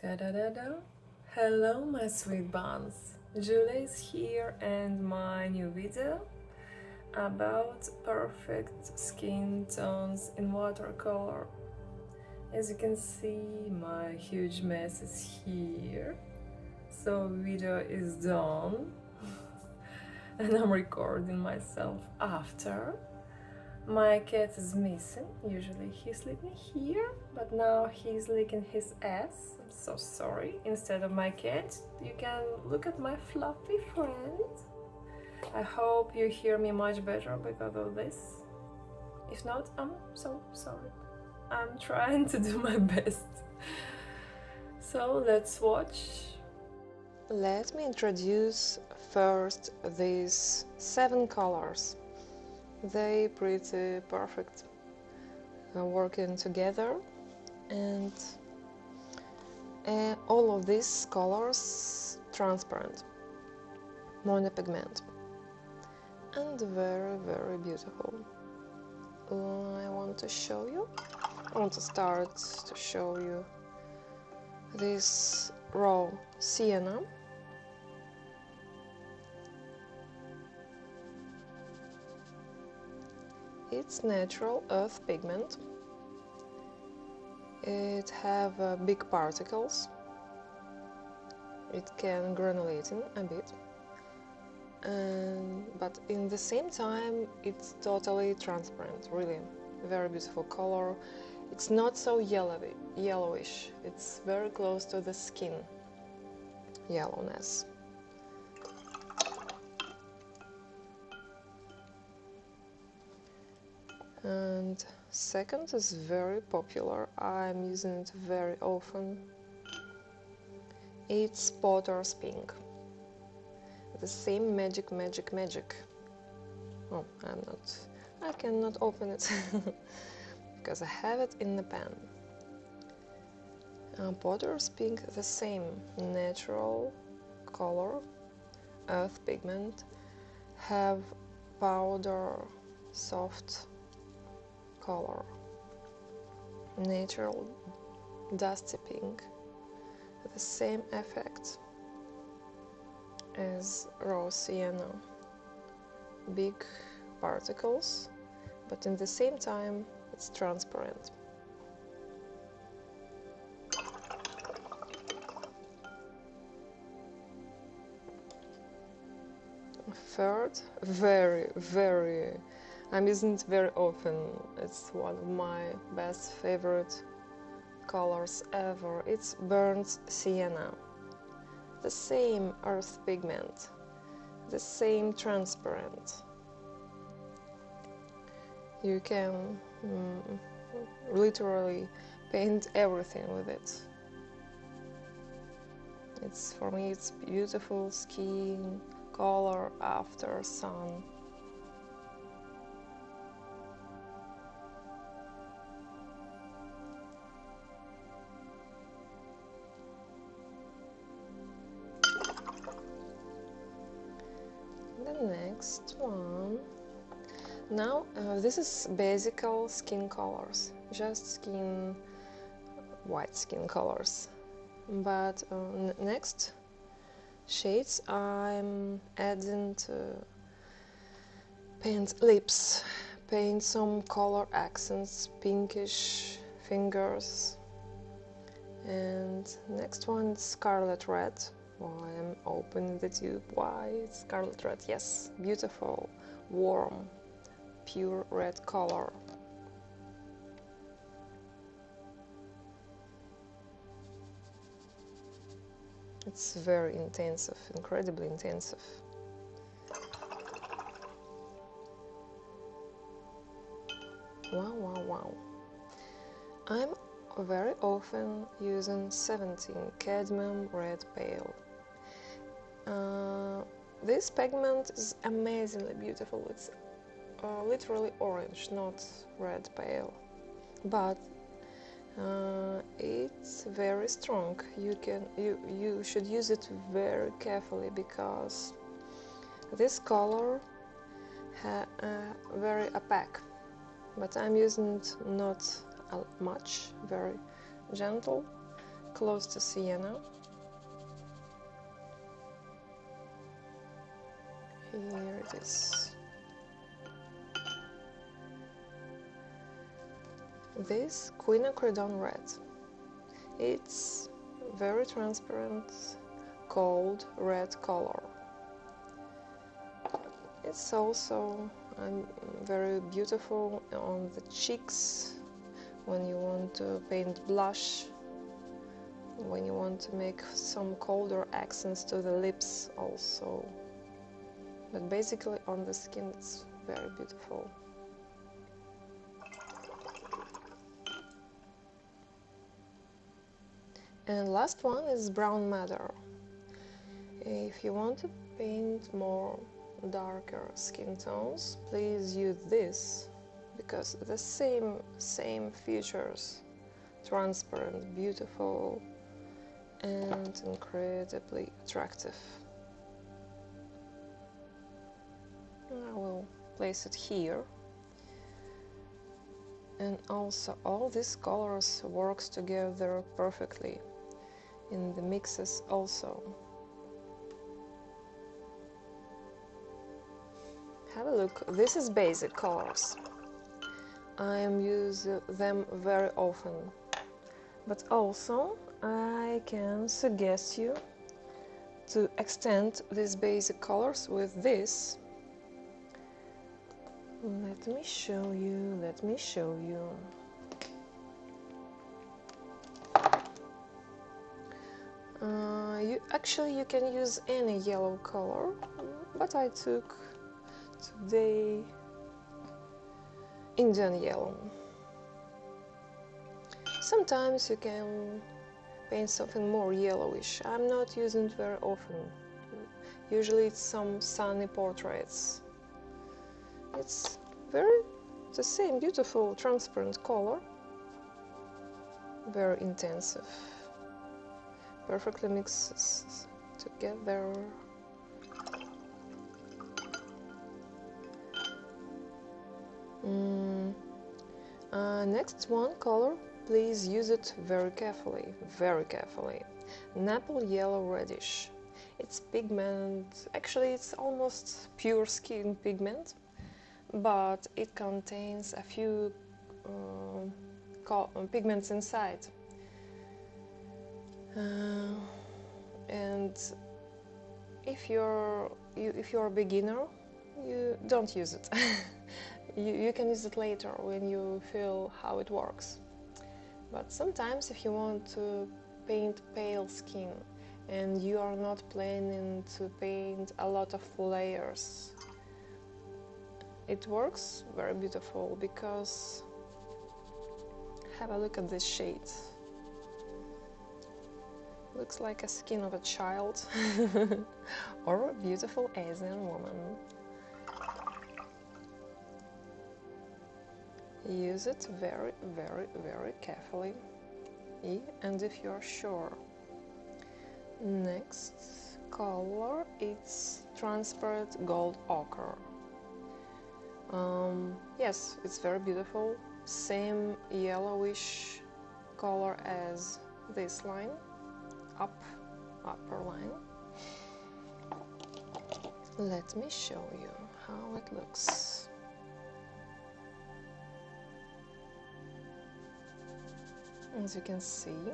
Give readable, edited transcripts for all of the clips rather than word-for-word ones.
Da-da-da-da. Hello my sweet buns, Julia is here and my new video about perfect skin tones in watercolor. As you can see, my huge mess is here, so video is done and I'm recording myself after. My cat is missing. Usually he's sleeping here, but now he's licking his ass. I'm so sorry. Instead of my cat, you can look at my fluffy friend. I hope you hear me much better because of this. If not, I'm so sorry. I'm trying to do my best. So let's watch. Let me introduce first these 7 colors. They pretty perfect working together, and all of these colors transparent, monopigment, and very beautiful. I want to start to show you this raw sienna. It's natural earth pigment. It have big particles. It can granulate in a bit, but in the same time it's totally transparent. Really very beautiful color. It's not so yellowish. It's very close to the skin yellowness. And second is very popular. I'm using it very often. It's Potter's Pink. The same magic. Oh, I cannot open it because I have it in the pen. Potter's Pink, the same natural color, earth pigment, have powder, soft color, natural dusty pink, the same effect as raw sienna, big particles, but in the same time it's transparent. Third, very I'm using it very often. It's one of my best favorite colors ever. It's burnt sienna. The same earth pigment, the same transparent. You can literally paint everything with it. For me, it's beautiful skin color after sun. The next one. Now this is basic skin colors, just white skin colors. But next shades I'm adding to paint lips, paint some color accents, pinkish fingers. And next one is Scarlet Red. Oh, I am opening the tube. Why? It's Scarlet Red. Yes, beautiful, warm, pure red color. It's very intensive, incredibly intensive. Wow. I'm very often using 17 cadmium red pale. This pigment is amazingly beautiful. It's literally orange, not red pale, but it's very strong. You should use it very carefully because this color very opaque, but I'm using it not much, very gentle, close to sienna. Here it is. This quinacridone red. It's very transparent, cold red color. It's also very beautiful on the cheeks when you want to paint blush, when you want to make some colder accents to the lips also. But basically on the skin it's very beautiful. And last one is brown madder. If you want to paint more darker skin tones, please use this, because the same features, transparent, beautiful and incredibly attractive. I will place it here. And also all these colors works together perfectly in the mixes also. Have a look. This is basic colors. I am using them very often. But also I can suggest you to extend these basic colors with this. Let me show you, let me show you. You can use any yellow color, but I took today Indian yellow. Sometimes you can paint something more yellowish. I'm not using it very often. Usually it's some sunny portraits. It's the same beautiful transparent color, very intensive, perfectly mixes together. Next one color, please use it very carefully, very carefully. Napple yellow reddish. It's pigment, actually it's almost pure skin pigment, but it contains a few pigments inside. And if you're a beginner, you don't use it. You can use it later when you feel how it works. But sometimes if you want to paint pale skin and you are not planning to paint a lot of layers, it works very beautiful, because have a look at this shade. Looks like a skin of a child or a beautiful Asian woman. Use it very, very, very carefully, and if you're sure. Next color, it's transparent gold ochre. Yes, it's very beautiful. Same yellowish color as this line, upper line. Let me show you how it looks. As you can see,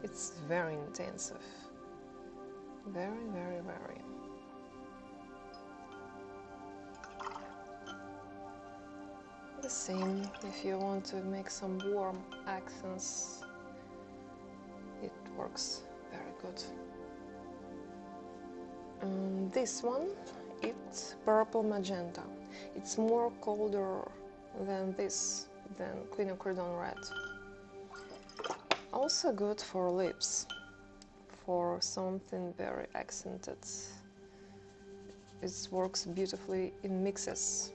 it's very intensive. Very, very, very. The same if you want to make some warm accents, it works very good. This one, it's purple magenta. It's more colder than this, than quinacridone red. Also good for lips, for something very accented. It works beautifully in mixes.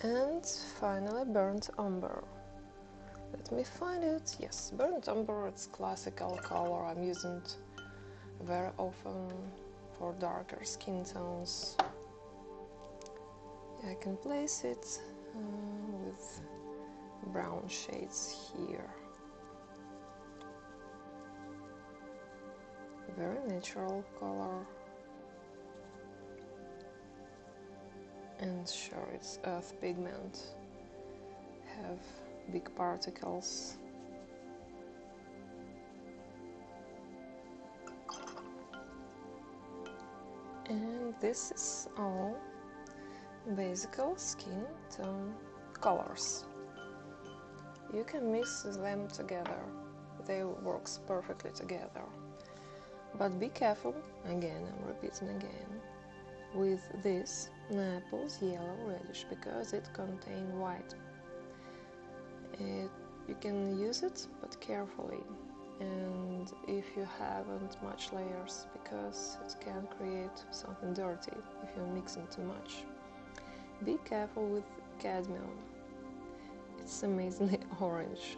And finally, burnt umber. Let me find it. Yes, burnt umber, it's classical color. I'm using it very often for darker skin tones. I can place it with brown shades here. Very natural color. And sure, it's earth pigment. Have big particles. And this is all basic skin tone colors. You can mix them together. They work perfectly together. But be careful, again, I'm repeating again, with this Naples yellow reddish, because it contains white. You can use it, but carefully, and if you haven't much layers, because it can create something dirty if you're mixing too much. Be careful with cadmium. It's amazingly orange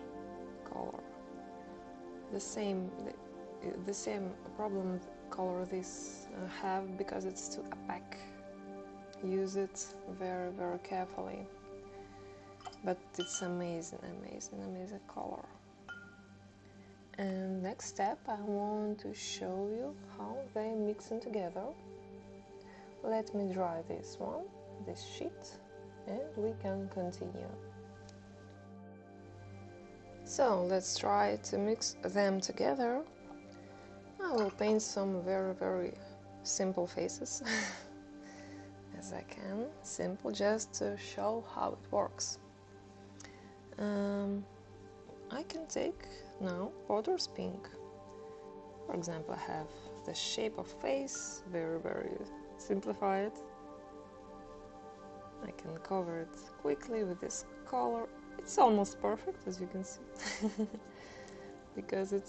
color. The same problem color this have, because it's too opaque. Use it very, very carefully. But it's amazing color. And next step, I want to show you how they mix in together. Let me dry this sheet, and we can continue. So let's try to mix them together. I will paint some very, very simple faces as I can. Simple, just to show how it works. I can take now Potter's pink. For example, I have the shape of face, very, very simplified. I can cover it quickly with this color. It's almost perfect, as you can see, because it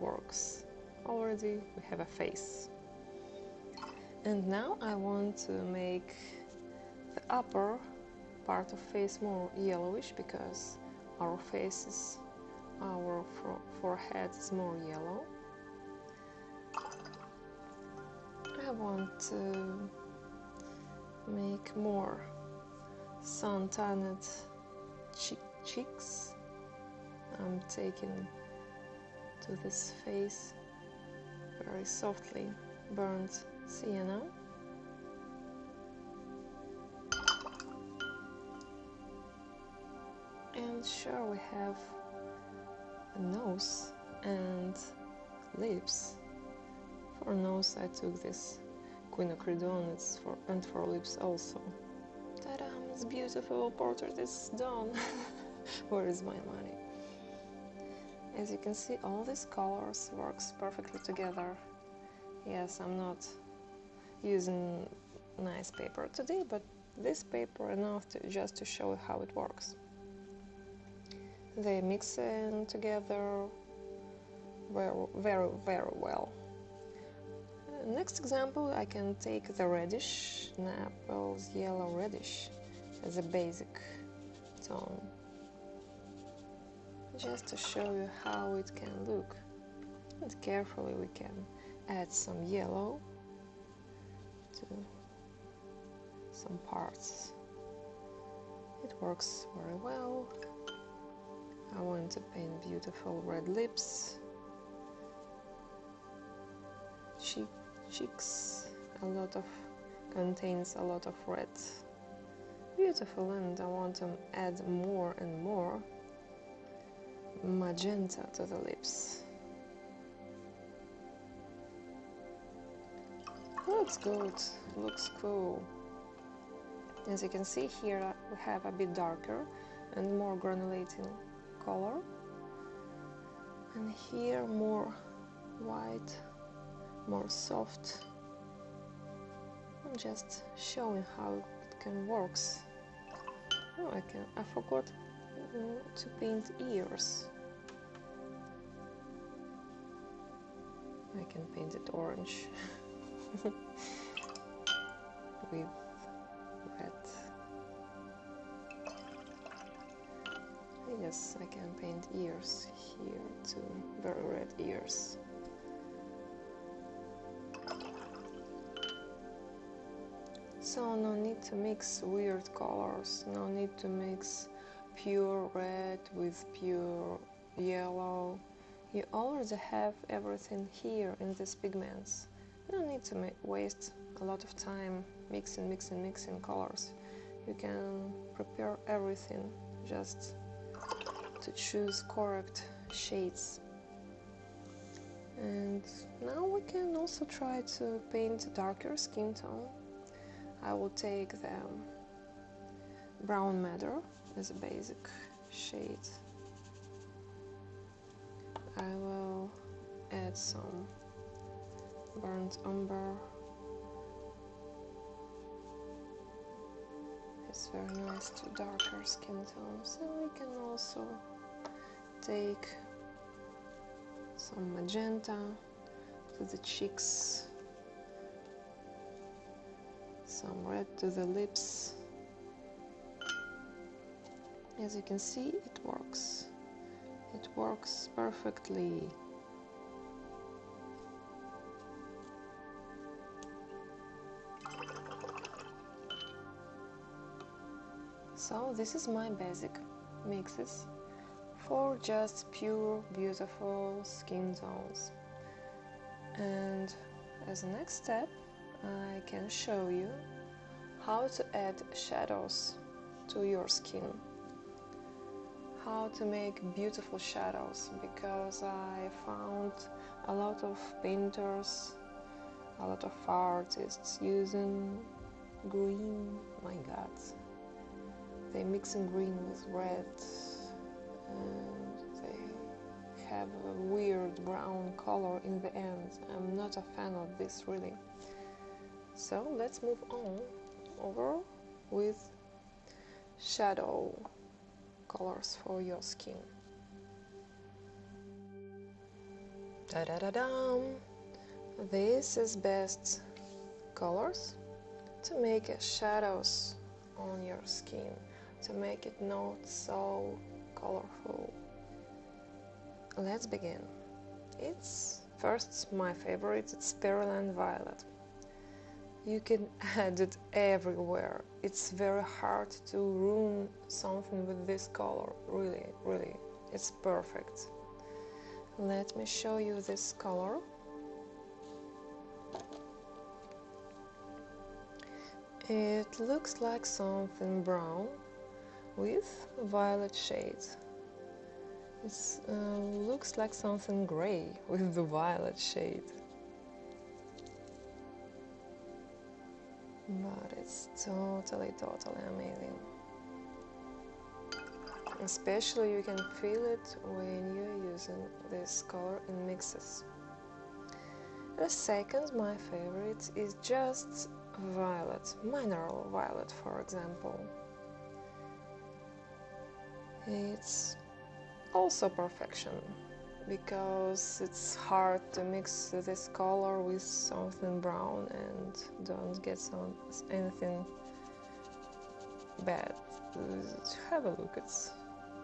works. Already we have a face. And now I want to make the upper part of face more yellowish, because our faces, our forehead is more yellow. I want to make more sun-tanned cheeks. I'm taking to this face very softly burnt sienna. And sure, we have a nose and lips. For nose I took this quinacridone, and for lips also. Ta-da! It's beautiful, portrait is done. Where is my money? As you can see, all these colors works perfectly together. Yes, I'm not using nice paper today, but this paper enough just to show how it works. They mix in together very, very, very well. Next example, I can take the reddish, Naples yellow reddish, as a basic tone, just to show you how it can look. And carefully we can add some yellow to some parts. It works very well. I want to paint beautiful red lips, cheeks, contains a lot of red. Beautiful, and I want to add more and more magenta to the lips. Looks good, looks cool. As you can see here, we have a bit darker and more granulating color, and here more white, more soft. I'm just showing how it can works. Oh, I forgot to paint ears. I can paint it orange with red. Yes, I can paint ears here too, very red ears. So no need to mix weird colors, no need to mix pure red with pure yellow. You already have everything here in these pigments. No need to waste a lot of time mixing colors. You can prepare everything just to choose correct shades. And now we can also try to paint a darker skin tone. I will take the brown madder as a basic shade. I will add some burnt umber. It's very nice to darker skin tones. And we can also take some magenta to the cheeks, some red to the lips. As you can see, it works. It works perfectly. So this is my basic mixes for just pure, beautiful skin tones. And as a next step, I can show you how to add shadows to your skin. How to make beautiful shadows, because I found a lot of painters, a lot of artists using green. My God, they mixing green with red, and they have a weird brown color in the end. I'm not a fan of this, really. So let's move on over with shadow colors for your skin. Da-da-da-dum! This is best colors to make shadows on your skin, to make it not so colorful. Let's begin. It's first my favorite, it's Pearland Violet. You can add it everywhere. It's very hard to ruin something with this color. Really, really, it's perfect. Let me show you this color. It looks like something brown with violet shades. It looks like something gray with the violet shade. But it's totally amazing. Especially you can feel it when you're using this color in mixes. The second, my favorite, is just violet, mineral violet, for example. It's also perfection, because it's hard to mix this color with something brown and don't get anything bad. Have a look, it's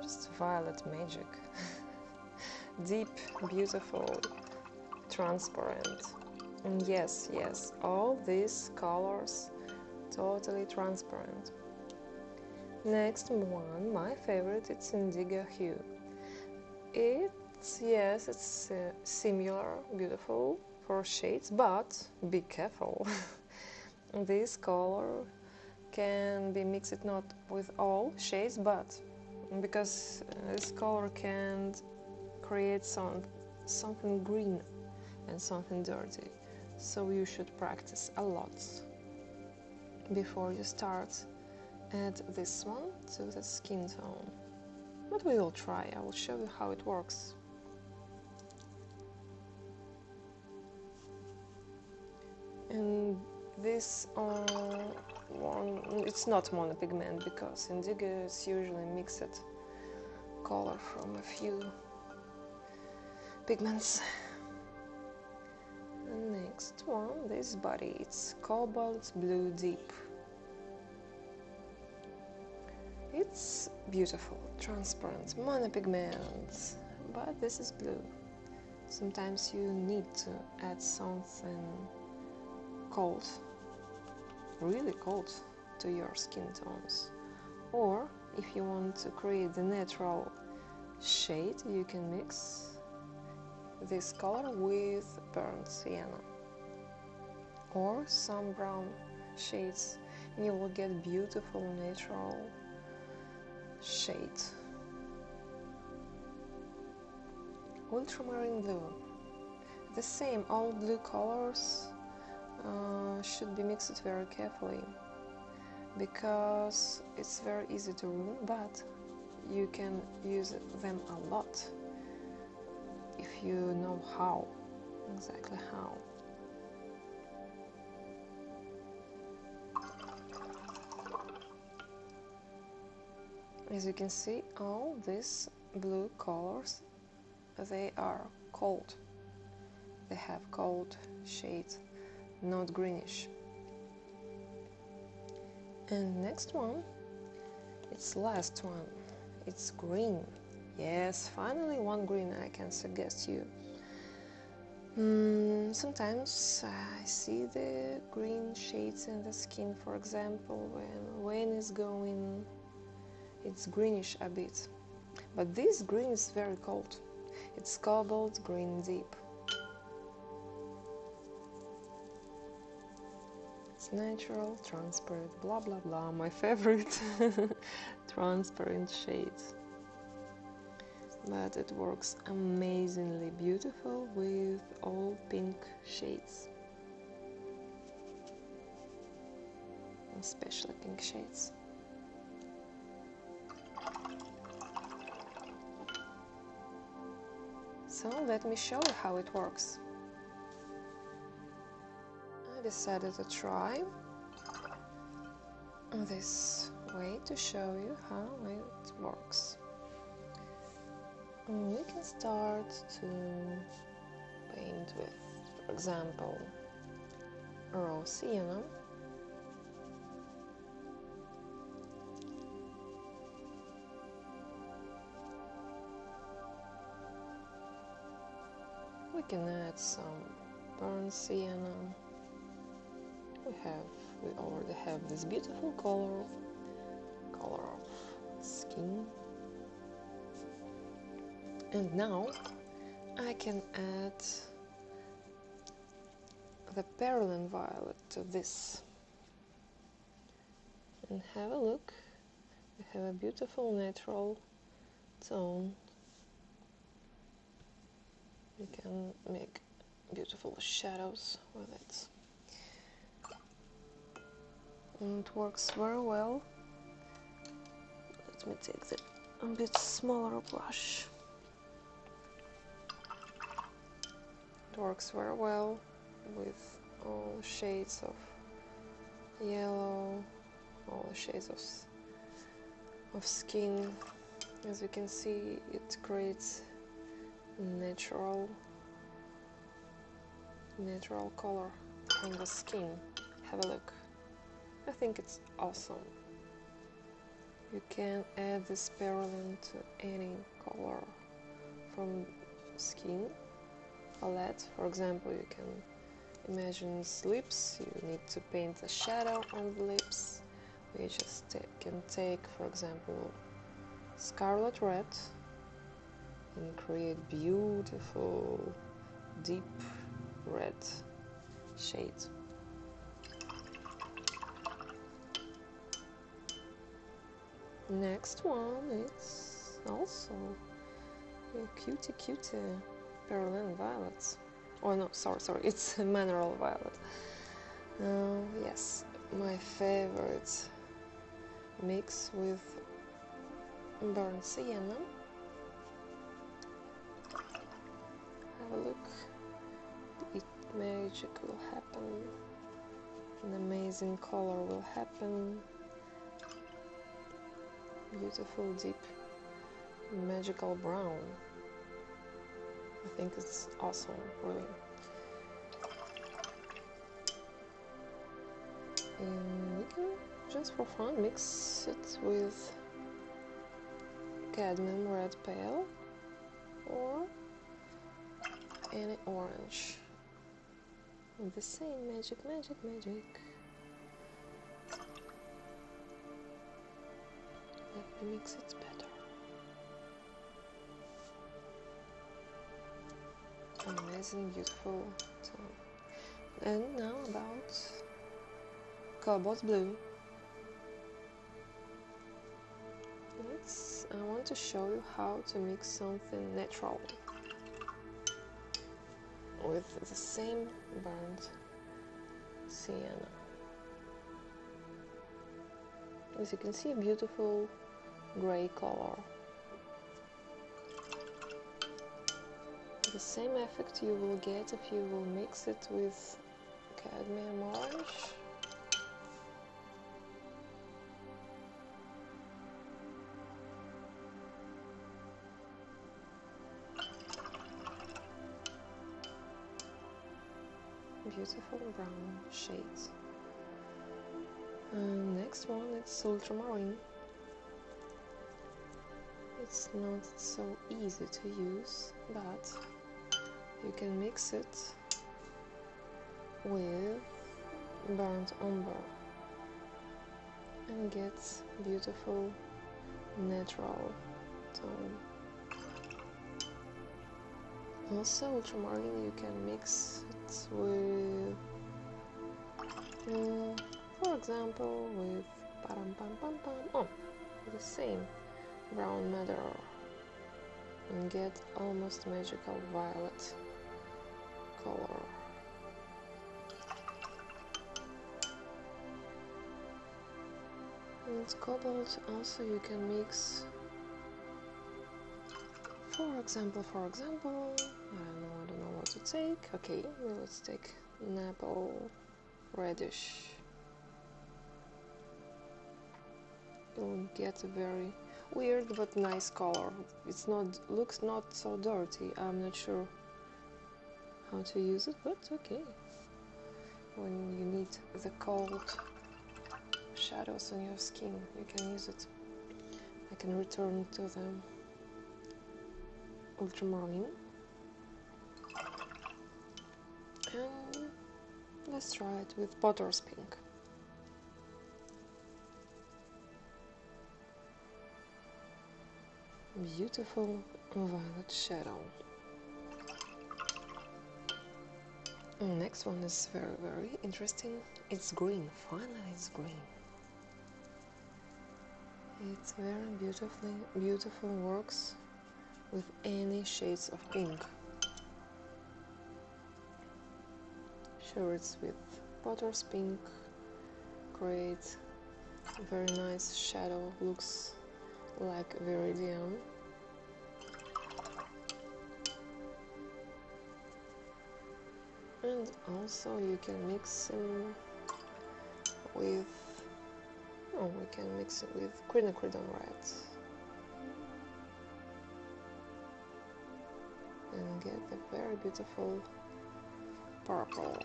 just violet magic. Deep, beautiful, transparent. And yes, all these colors totally transparent. Next one, my favorite, it's indigo hue. It's similar, beautiful for shades, but be careful. This color can be mixed not with all shades, but because this color can create something green and something dirty. So you should practice a lot before you start. Add this one to the skin tone. But we will try. I will show you how it works. And this one, it's not monopigment, because indigo is usually mixed color from a few pigments. And next one, this body, it's cobalt blue deep. It's beautiful, transparent, monopigment, but this is blue. Sometimes you need to add something cold really cold to your skin tones. Or if you want to create the natural shade, you can mix this color with burnt sienna or some brown shades, and you will get beautiful natural shade. Ultramarine blue. The same, all blue colors should be mixed very carefully, because it's very easy to ruin, but you can use them a lot if you know how, exactly how. As you can see, all these blue colors, they are cold. They have cold shades, not greenish. And next one, it's last one. It's green. Yes, finally one green I can suggest you. Sometimes I see the green shades in the skin, for example, when wind is going, it's greenish a bit. But this green is very cold. It's cobalt green deep. It's natural, transparent, blah blah blah, my favorite transparent shade. But it works amazingly beautiful with all pink shades, especially pink shades. So let me show you how it works. I decided to try this way to show you how it works. We can start to paint with, for example, raw sienna. We can add some burnt sienna. We already have this beautiful color of skin. And now I can add the perlin violet to this. And have a look. We have a beautiful natural tone. We can make beautiful shadows with it. And it works very well. Let me take the a bit smaller brush. It works very well with all shades of yellow, all shades of skin. As you can see, it creates natural color on the skin. Have a look. I think it's awesome. You can add this perlin to any color from skin palette. For example, you can imagine lips. You need to paint a shadow on the lips. We just can take, for example, scarlet red and create beautiful deep red shade. Next one, it's also a cutie perlin violet. Oh no, sorry, it's mineral violet. Yes, my favorite mix with burnt sienna. Have a look. Magic will happen. An amazing color will happen. Beautiful deep magical brown. I think it's awesome, really. And we can just for fun mix it with cadmium red pale or any orange. And the same magic. mix it better. Amazing, beautiful tone. And now about cobalt blue. I want to show you how to mix something natural with the same burnt sienna. As you can see, a beautiful gray color. The same effect you will get if you will mix it with cadmium orange. Beautiful brown shades. Next one is ultramarine. It's not so easy to use, but you can mix it with burnt umber and get beautiful natural tone. Also, ultramarine you can mix it with, for example, with the same brown madder and get almost magical violet color. And cobalt also you can mix, for example, I don't know what to take. Okay, let's take an apple reddish. You'll get a very weird but nice color. Looks not so dirty. I'm not sure how to use it, but okay. When you need the cold shadows on your skin, you can use it. I can return to the ultramarine. And let's try it with Potter's Pink. Beautiful violet shadow. Next one is very, very interesting. It's green. Finally, it's green. It's very beautiful, works with any shades of pink. Sure, it's with Potter's Pink. Great, very nice shadow. Looks like Viridian. And also you can mix them with, we can mix it with quinacridone red and get a very beautiful purple.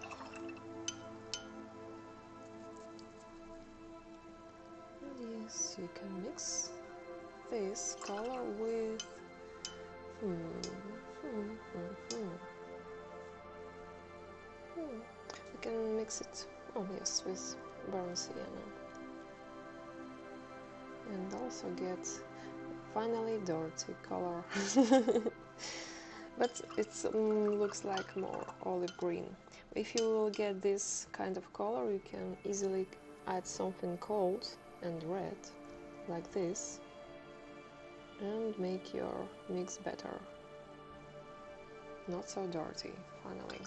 And yes, you can mix this color with you can mix it, with brown sienna and also get finally dirty color. But it looks like more olive green. If you will get this kind of color, you can easily add something cold and red like this and make your mix better, not so dirty finally.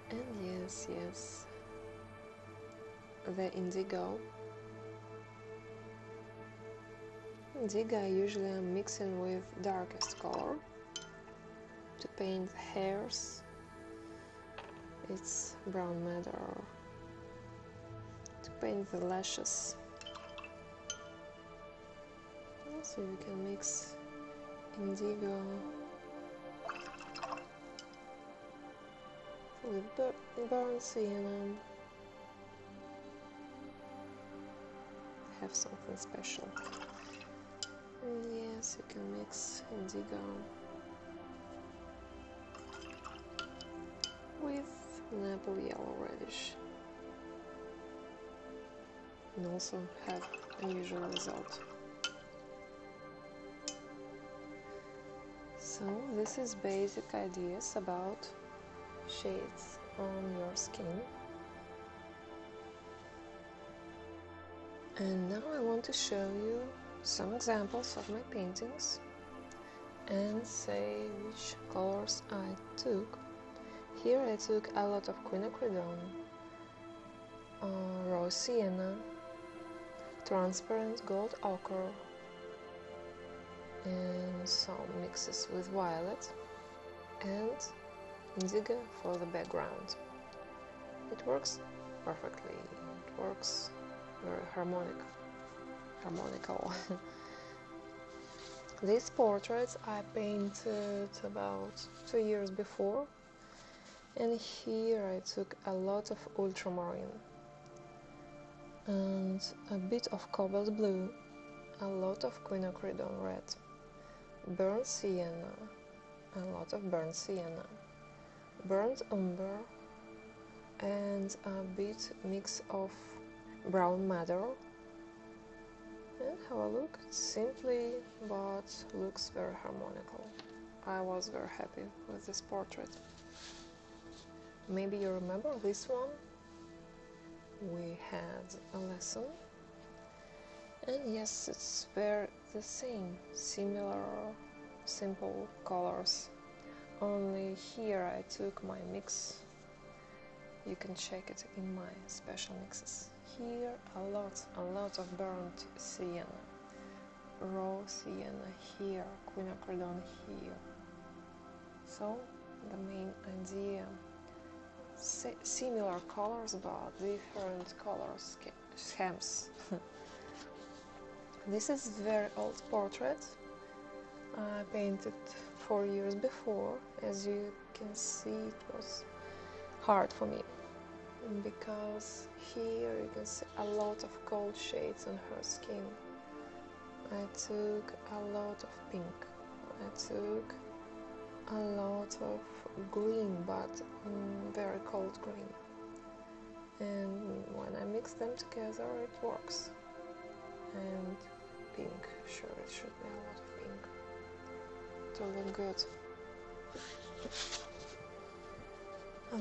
And yes, the indigo. Indigo usually I'm mixing with darkest color to paint the hairs. It's brown madder to paint the lashes. Also you can mix indigo with burnt sienna. Have something special. And yes, you can mix indigo with an apple yellow reddish. and also have unusual result. So this is basic ideas about shades on your skin. And now I want to show you some examples of my paintings and say which colors I took. Here I took a lot of quinacridone, raw sienna, transparent gold ochre, and some mixes with violet, and indigo for the background. It works perfectly. It works very harmonical. These portraits I painted about 2 years before, and here I took a lot of ultramarine and a bit of cobalt blue, a lot of quinacridone red, burnt sienna, a lot of burnt sienna, burnt umber, and a bit mix of brown madder. And have a look, it's simply but looks very harmonical. I was very happy with this portrait. Maybe you remember this one? We had a lesson, and yes, it's very the same, similar, simple colors. Only here I took my mix. You can check it in my special mixes. Here a lot of burnt sienna, raw sienna here, quinacridone here. So the main idea, similar colors but different colors schemes. This is very old portrait. I painted 4 years before. As you can see, it was hard for me because here you can see a lot of cold shades on her skin. I took a lot of pink. I took a lot of green, but very cold green. And when I mix them together, it works. And pink, sure, it should be a lot of pink to look good.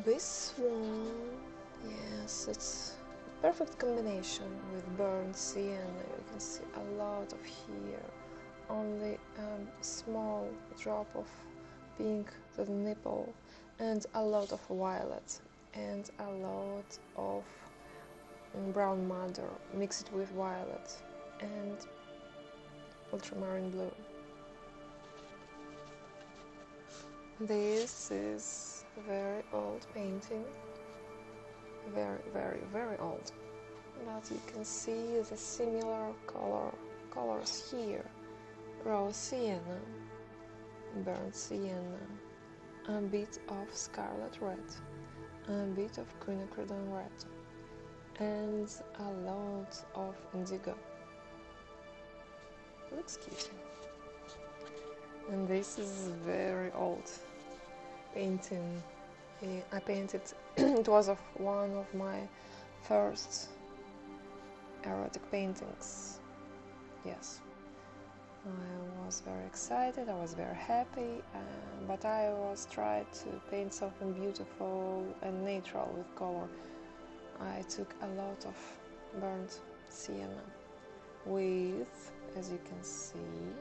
This one, yes, it's a perfect combination with burnt sienna. You can see a lot of here, only a small drop of pink to the nipple, and a lot of violet, and a lot of brown madder mixed with violet and ultramarine blue. This is a very old painting, very old, but you can see the similar colors here: raw sienna, burnt sienna, a bit of scarlet red, a bit of quinacridone red, and a lot of indigo. Looks cute. And this is very old painting. I painted it was one of my first erotic paintings. Yes, I was very excited, I was very happy, but I was trying to paint something beautiful and natural with color. I took a lot of burnt sienna with, as you can see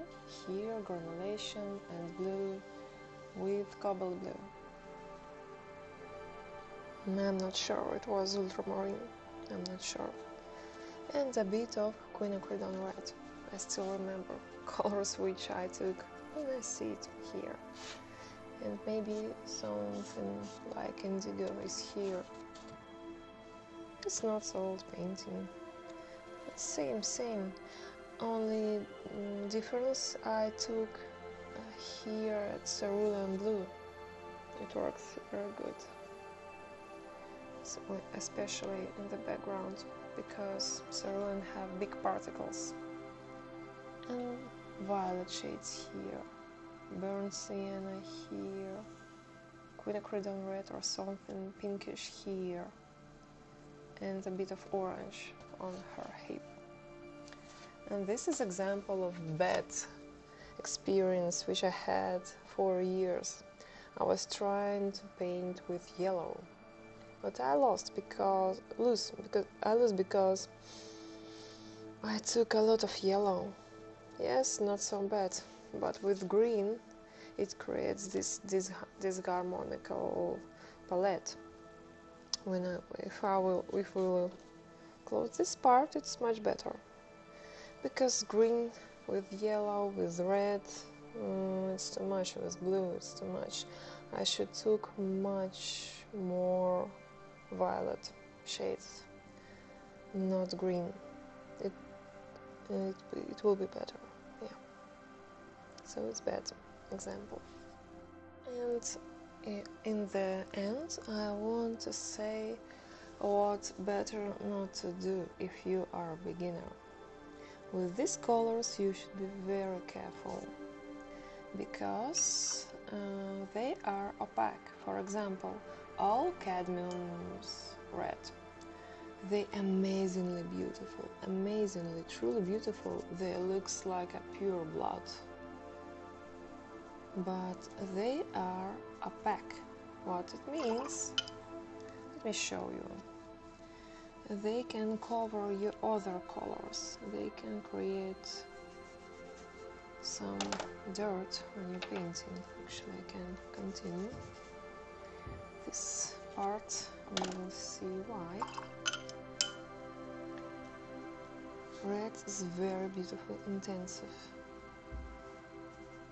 here, granulation and blue with cobalt blue. I'm not sure, it was ultramarine, I'm not sure. And a bit of quinacridone red. I still remember colors which I took, and I see it here. And maybe something like indigo is here. It's not so old painting, but same. Only difference I took here at cerulean blue. It works very good, so, especially in the background, because cerulean have big particles. And violet shades here, burnt sienna here, quinacridone red or something pinkish here, and a bit of orange on her hip. And this is example of bad experience which I had for years. I was trying to paint with yellow, but I lost because I took a lot of yellow. Yes, not so bad, but with green it creates this harmonical palette. If we will close this part, it's much better, because green with yellow with red, it's too much. With blue, it's too much. I should took much more violet shades, not green. It will be better. Yeah. So it's bad example. And in the end, I want to say what better not to do if you are a beginner. With these colors you should be very careful, because they are opaque. For example, all cadmium's red. They amazingly beautiful, amazingly, truly beautiful. They looks like a pure blood. But they are opaque. What it means? Let me show you. They can cover your other colors. They can create some dirt when you're painting. Actually, I can continue this part. We will see why. Red is very beautiful, intensive.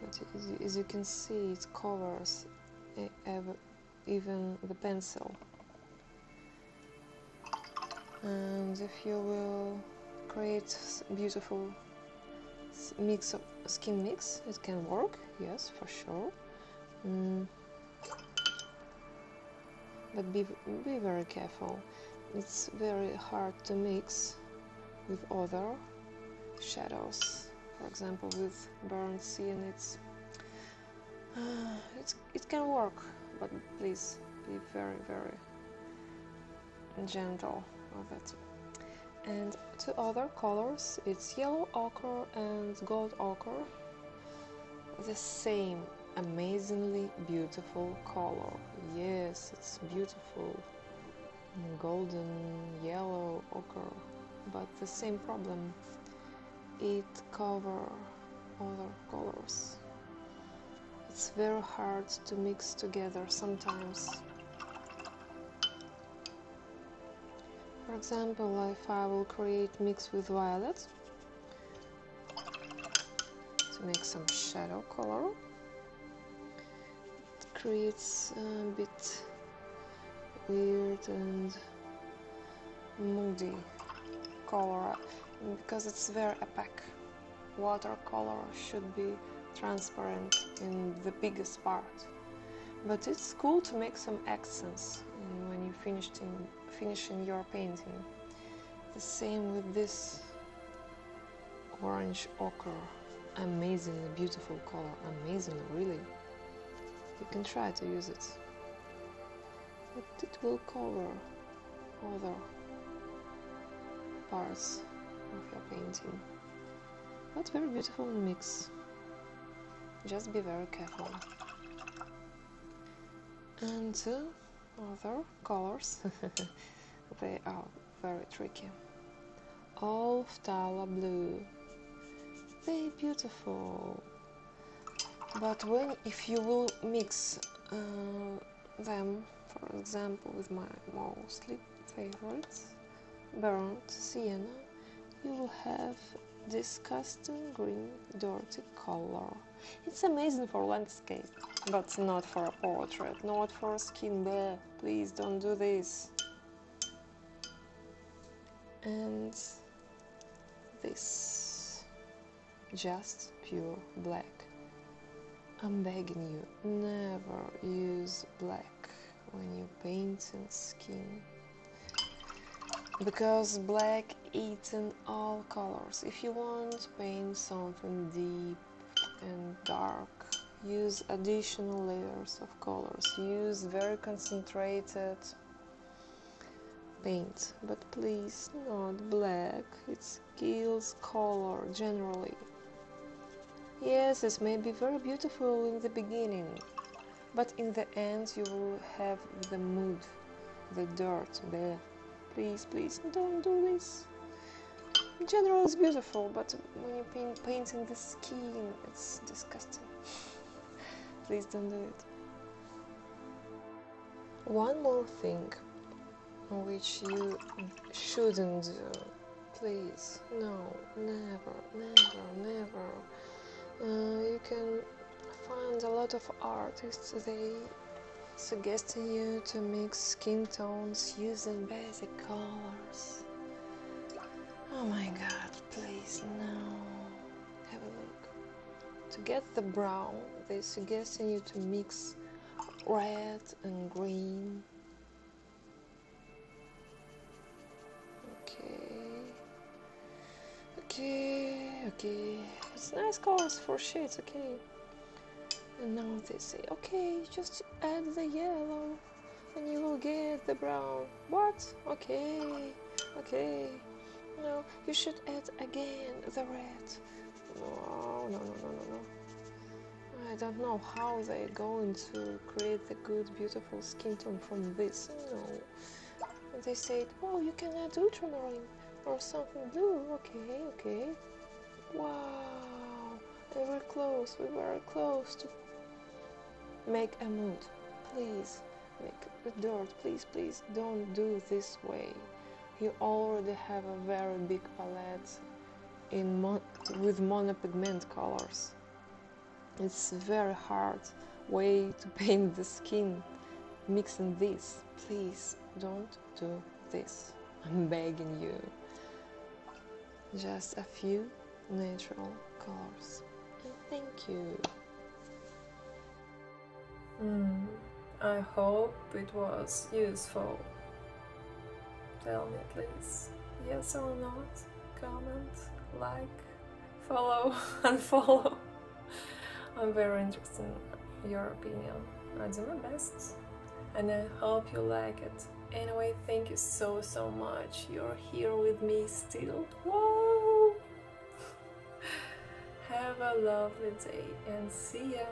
But as you can see, it covers even the pencil. And if you will create beautiful skin mix, it can work, yes, for sure. But be very careful. It's very hard to mix with other shadows. For example, with burnt sienna, it can work, but please be very, very gentle with it. And two other colors, it's yellow ochre and gold ochre. The same amazingly beautiful color. Yes, it's beautiful, golden yellow ochre, but the same problem. It covers other colors. It's very hard to mix together sometimes. For example, if I will create mix with violet to make some shadow color, it creates a bit weird and moody color, because it's very opaque. Watercolor should be transparent in the biggest part, but it's cool to make some accents when you finishing your painting. The same with this orange ochre, amazingly beautiful color, amazingly, really. You can try to use it, but it will cover other parts of your painting. But very beautiful mix. Just be very careful. And two other colors, they are very tricky. All phthalo blue. They beautiful. But if you will mix them, for example, with my mostly favorites, burnt sienna, you will have disgusting green dirty color. It's amazing for landscape, but not for a portrait, not for skin bare. Please don't do this. And this, just pure black. I'm begging you, never use black when you paint in skin, because black eats in all colors. If you want to paint something deep and dark, use additional layers of colors. Use very concentrated paint, but please not black. It kills color generally. Yes, this may be very beautiful in the beginning, but in the end you will have the mood, the dirt there. Please, please don't do this. In general it's beautiful, but when you're painting the skin, it's disgusting. Please don't do it. One more thing which you shouldn't do. Please, no, never, never, never. You can find a lot of artists, they suggesting you to mix skin tones using basic colors. Oh my god, please, no. Have a look. To get the brown, they're suggesting you to mix red and green. Okay. It's nice colors for shades, okay. And now they say, okay, just add the yellow and you will get the brown. What? Okay. No, you should add again the red. No. I don't know how they're going to create the good, beautiful skin tone from this. No. And they said, oh, you can add ultramarine or something blue. Okay. Wow. We were close to make a mood. Please, make the dirt. Please, don't do this way. You already have a very big palette with monopigment colors. It's a very hard way to paint the skin mixing this. Please don't do this. I'm begging you. Just a few natural colors. And thank you. I hope it was useful. Tell me please, yes or not, comment, like, follow, unfollow. I'm very interested in your opinion. I do my best and I hope you like it. Anyway, thank you so much. You're here with me still. Whoa! Have a lovely day and see ya!